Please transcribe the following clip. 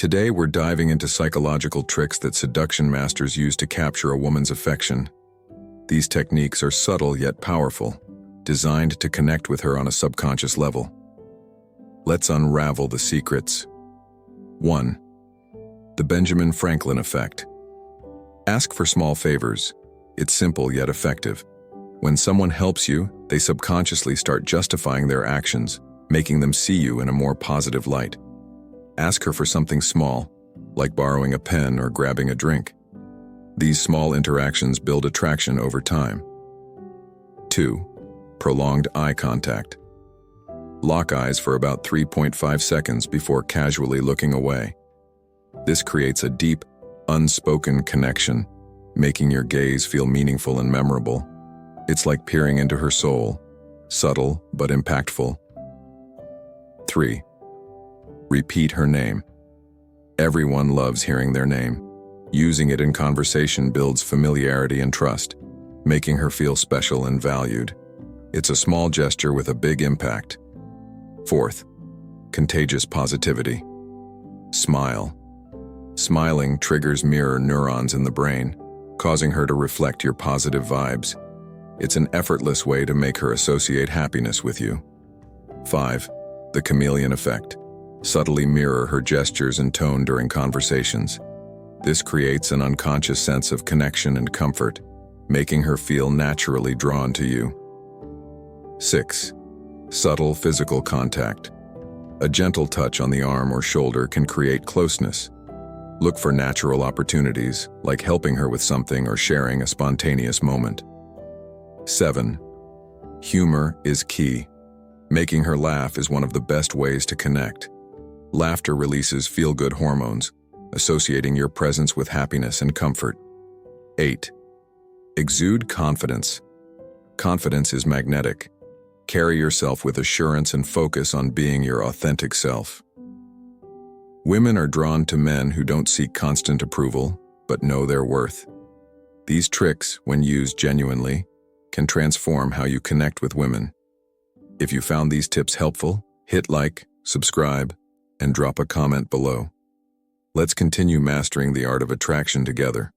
Today we're diving into psychological tricks that seduction masters use to capture a woman's affection. These techniques are subtle yet powerful, designed to connect with her on a subconscious level. Let's unravel the secrets. 1. The Benjamin Franklin Effect. Ask for small favors. It's simple yet effective. When someone helps you, they subconsciously start justifying their actions, making them see you in a more positive light. Ask her for something small, like borrowing a pen or grabbing a drink. These small interactions build attraction over time. 2. Prolonged eye contact. Lock eyes for about 3.5 seconds before casually looking away. This creates a deep, unspoken connection, making your gaze feel meaningful and memorable. It's like peering into her soul, subtle but impactful. 3. Repeat her name. Everyone loves hearing their name. Using it in conversation builds familiarity and trust, making her feel special and valued. It's a small gesture with a big impact. 4th, contagious positivity. Smile. Smiling triggers mirror neurons in the brain, causing her to reflect your positive vibes. It's an effortless way to make her associate happiness with you. 5. The Chameleon Effect. Subtly mirror her gestures and tone during conversations. This creates an unconscious sense of connection and comfort, making her feel naturally drawn to you. 6. Subtle physical contact. A gentle touch on the arm or shoulder can create closeness. Look for natural opportunities, like helping her with something or sharing a spontaneous moment. 7. Humor is key. Making her laugh is one of the best ways to connect. Laughter releases feel-good hormones, associating your presence with happiness and comfort. 8. Exude confidence. Confidence is magnetic. Carry yourself with assurance and focus on being your authentic self. Women are drawn to men who don't seek constant approval, but know their worth. These tricks, when used genuinely, can transform how you connect with women. If you found these tips helpful, hit like, subscribe, and drop a comment below. Let's continue mastering the art of attraction together.